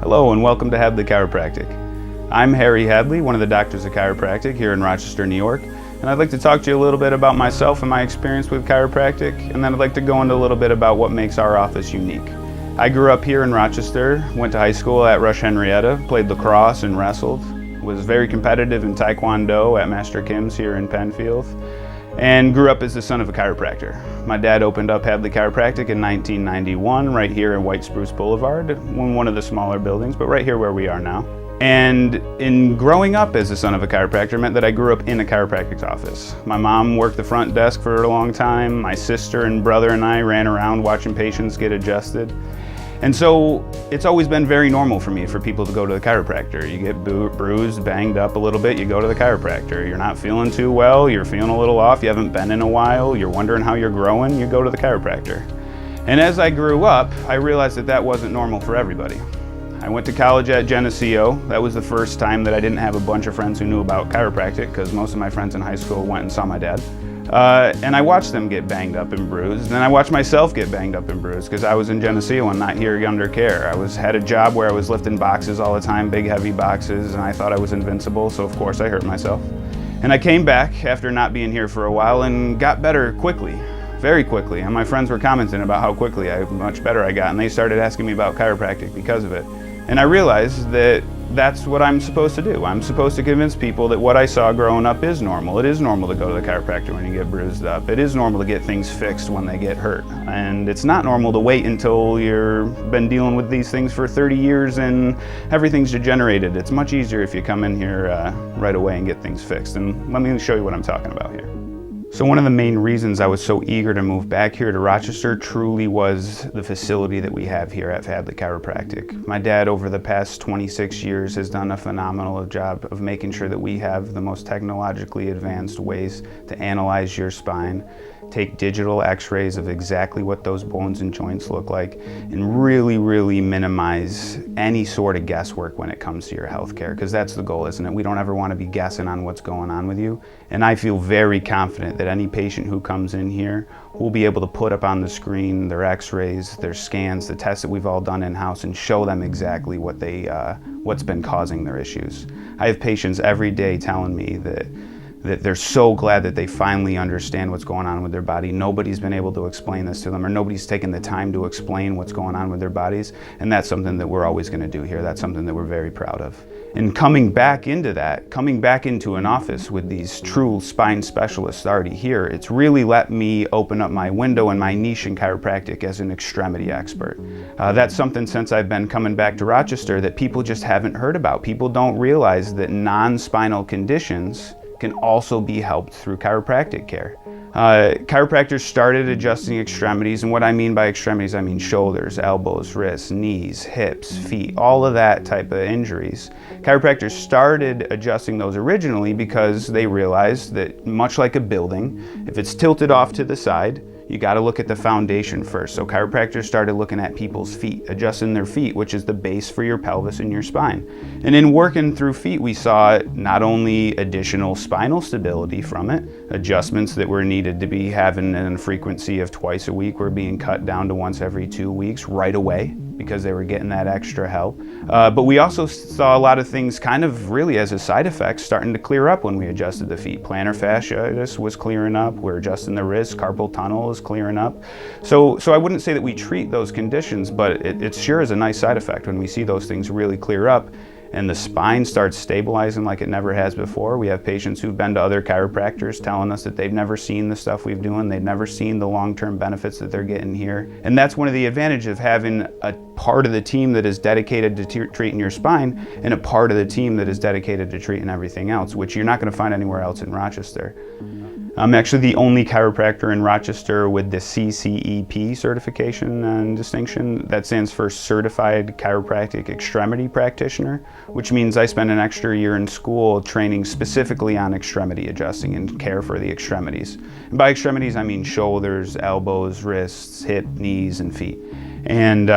Hello and welcome to Hadley Chiropractic. I'm Harry Hadley, one of the doctors of chiropractic here in Rochester, New York, and I'd like to talk to you a little bit about myself and my experience with chiropractic, and then I'd like to go into a little bit about what makes our office unique. I grew up here in Rochester, went to high school at Rochester, played lacrosse and wrestled, was very competitive in Taekwondo at Master Kim's here in Penfield, and grew up as the son of a chiropractor. My dad opened up Hadley Chiropractic in 1991 right here in White Spruce Boulevard, one of the smaller buildings, but right here where we are now. And in growing up as the son of a chiropractor meant that I grew up in a chiropractic office. My mom worked the front desk for a long time. My sister and brother and I ran around watching patients get adjusted. And so it's always been very normal for me for people to go to the chiropractor. You get bruised, banged up a little bit, you go to the chiropractor. You're not feeling too well, you're feeling a little off, you haven't been in a while, you're wondering how you're growing, you go to the chiropractor. And as I grew up, I realized that that wasn't normal for everybody. I went to college at Geneseo. That was the first time that I didn't have a bunch of friends who knew about chiropractic because most of my friends in high school went and saw my dad. And I watched them get banged up and bruised, and then I watched myself get banged up and bruised because I was in Geneseo and not here under care. I had a job where I was lifting boxes all the time, big heavy boxes, and I thought I was invincible, so of course I hurt myself. And I came back after not being here for a while and got better quickly, very quickly, and my friends were commenting about how much better I got, and they started asking me about chiropractic because of it. And I realized that that's what I'm supposed to do. I'm supposed to convince people that what I saw growing up is normal. It is normal to go to the chiropractor when you get bruised up. It is normal to get things fixed when they get hurt. And it's not normal to wait until you've been dealing with these things for 30 years and everything's degenerated. It's much easier if you come in here right away and get things fixed. And let me show you what I'm talking about here. So one of the main reasons I was so eager to move back here to Rochester truly was the facility that we have here at Hadley Chiropractic. My dad over the past 26 years has done a phenomenal job of making sure that we have the most technologically advanced ways to analyze your spine, take digital x-rays of exactly what those bones and joints look like, and really minimize any sort of guesswork when it comes to your health care, because that's the goal, isn't it? We don't ever want to be guessing on what's going on with you. And I feel very confident that any patient who comes in here will be able to put up on the screen their x-rays, their scans, the tests that we've all done in-house, and show them exactly what's been causing their issues. I have patients every day telling me that they're so glad that they finally understand what's going on with their body. Nobody's been able to explain this to them, or nobody's taken the time to explain what's going on with their bodies, and that's something that we're always going to do here. That's something that we're very proud of. And coming back into an office with these true spine specialists already here, it's really let me open up my window and my niche in chiropractic as an extremity expert. That's something since I've been coming back to Rochester that people just haven't heard about. People don't realize that non-spinal conditions can also be helped through chiropractic care. Chiropractors started adjusting extremities, and what I mean by extremities, I mean shoulders, elbows, wrists, knees, hips, feet, all of that type of injuries. Chiropractors started adjusting those originally because they realized that much like a building, if it's tilted off to the side, you got to look at the foundation first. So chiropractors started looking at people's feet, adjusting their feet, which is the base for your pelvis and your spine. And in working through feet, we saw not only additional spinal stability from it, adjustments that were needed to be having a frequency of twice a week were being cut down to once every 2 weeks right away because they were getting that extra help. But we also saw a lot of things kind of really as a side effect starting to clear up when we adjusted the feet. Plantar fasciitis was clearing up, we're adjusting the wrist, carpal tunnel is clearing up. So I wouldn't say that we treat those conditions, but it sure is a nice side effect when we see those things really clear up and the spine starts stabilizing like it never has before. We have patients who've been to other chiropractors telling us that they've never seen the stuff we've doing, they've never seen the long-term benefits that they're getting here. And that's one of the advantages of having a part of the team that is dedicated to treating your spine and a part of the team that is dedicated to treating everything else, which you're not going to find anywhere else in Rochester. I'm actually the only chiropractor in Rochester with the CCEP certification and distinction. That stands for Certified Chiropractic Extremity Practitioner, which means I spent an extra year in school training specifically on extremity adjusting and care for the extremities. And by extremities, I mean shoulders, elbows, wrists, hip, knees, and feet. And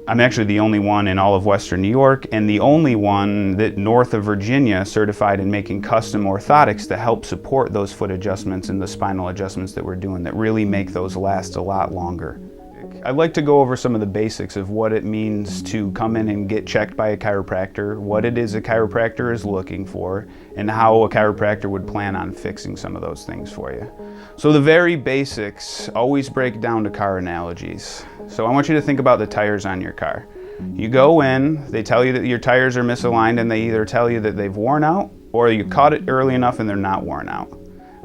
I'm actually the only one in all of Western New York and the only one that north of Virginia certified in making custom orthotics to help support those foot adjustments and the spinal adjustments that we're doing that really make those last a lot longer. I'd like to go over some of the basics of what it means to come in and get checked by a chiropractor, what it is a chiropractor is looking for, and how a chiropractor would plan on fixing some of those things for you. So the very basics always break down to car analogies. So I want you to think about the tires on your car. You go in, they tell you that your tires are misaligned, and they either tell you that they've worn out or you caught it early enough and they're not worn out.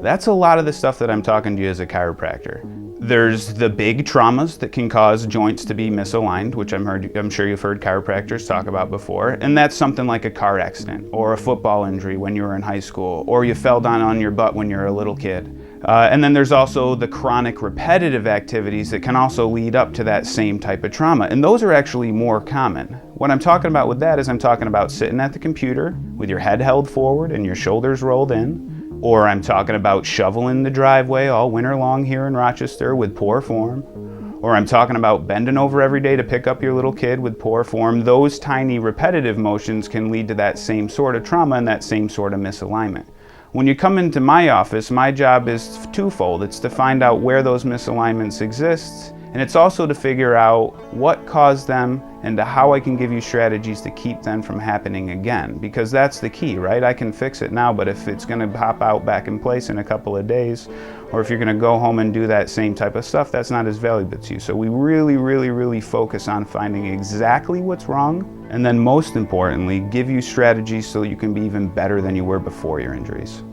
That's a lot of the stuff that I'm talking to you as a chiropractor. There's the big traumas that can cause joints to be misaligned, which I'm sure you've heard chiropractors talk about before, and that's something like a car accident or a football injury when you were in high school, or you fell down on your butt when you were a little kid. And then there's also the chronic repetitive activities that can also lead up to that same type of trauma, and those are actually more common. What I'm talking about with that is I'm talking about sitting at the computer with your head held forward and your shoulders rolled in, or I'm talking about shoveling the driveway all winter long here in Rochester with poor form, or I'm talking about bending over every day to pick up your little kid with poor form. Those tiny repetitive motions can lead to that same sort of trauma and that same sort of misalignment. When you come into my office, my job is twofold. It's to find out where those misalignments exist, and it's also to figure out what caused them and to how I can give you strategies to keep them from happening again. Because that's the key, right? I can fix it now, but if it's gonna pop out back in place in a couple of days, or if you're gonna go home and do that same type of stuff, that's not as valuable to you. So we really focus on finding exactly what's wrong, and then most importantly, give you strategies so you can be even better than you were before your injuries.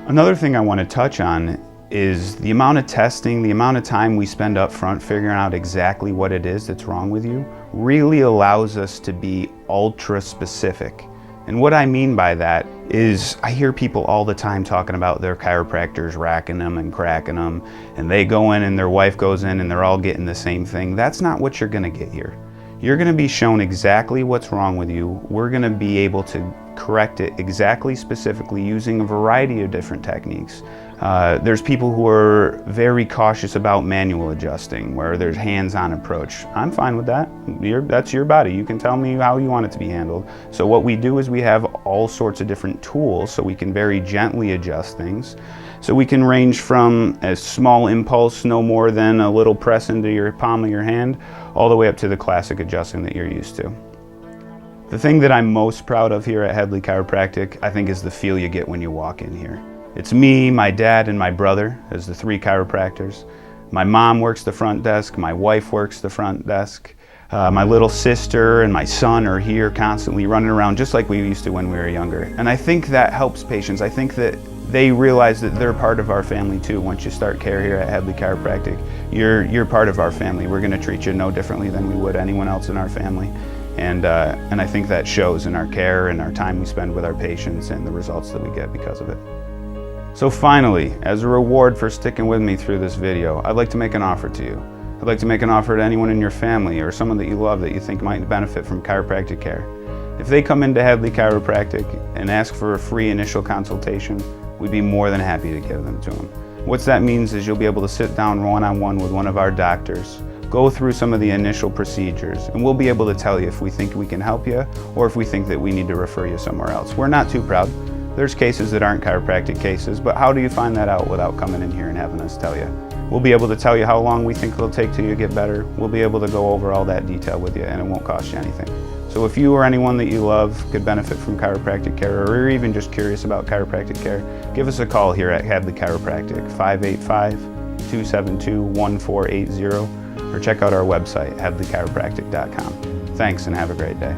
Another thing I wanna touch on is the amount of testing, the amount of time we spend up front figuring out exactly what it is that's wrong with you really allows us to be ultra specific. And what I mean by that is I hear people all the time talking about their chiropractors racking them and cracking them, and they go in and their wife goes in and they're all getting the same thing. That's not what you're gonna get here. You're gonna be shown exactly what's wrong with you. We're gonna be able to correct it exactly specifically using a variety of different techniques. There's people who are very cautious about manual adjusting, where there's hands-on approach. I'm fine with that. That's your body. You can tell me how you want it to be handled. So what we do is we have all sorts of different tools so we can very gently adjust things. So we can range from a small impulse, no more than a little press into your palm of your hand, all the way up to the classic adjusting that you're used to. The thing that I'm most proud of here at Hadley Chiropractic, I think, is the feel you get when you walk in here. It's me, my dad, and my brother as the three chiropractors. My mom works the front desk, my wife works the front desk. My little sister and my son are here constantly running around just like we used to when we were younger. And I think that helps patients. I think that they realize that they're part of our family too. Once you start care here at Hadley Chiropractic, you're part of our family. We're gonna treat you no differently than we would anyone else in our family. And I think that shows in our care and our time we spend with our patients and the results that we get because of it. So finally, as a reward for sticking with me through this video, I'd like to make an offer to you. I'd like to make an offer to anyone in your family or someone that you love that you think might benefit from chiropractic care. If they come into Hadley Chiropractic and ask for a free initial consultation, we'd be more than happy to give them to them. What that means is you'll be able to sit down one-on-one with one of our doctors, go through some of the initial procedures, and we'll be able to tell you if we think we can help you or if we think that we need to refer you somewhere else. We're not too proud. There's cases that aren't chiropractic cases, but how do you find that out without coming in here and having us tell you? We'll be able to tell you how long we think it'll take till you get better. We'll be able to go over all that detail with you, and it won't cost you anything. So if you or anyone that you love could benefit from chiropractic care, or you're even just curious about chiropractic care, give us a call here at Hadley Chiropractic, 585-272-1480, or check out our website, hadleychiropractic.com. Thanks and have a great day.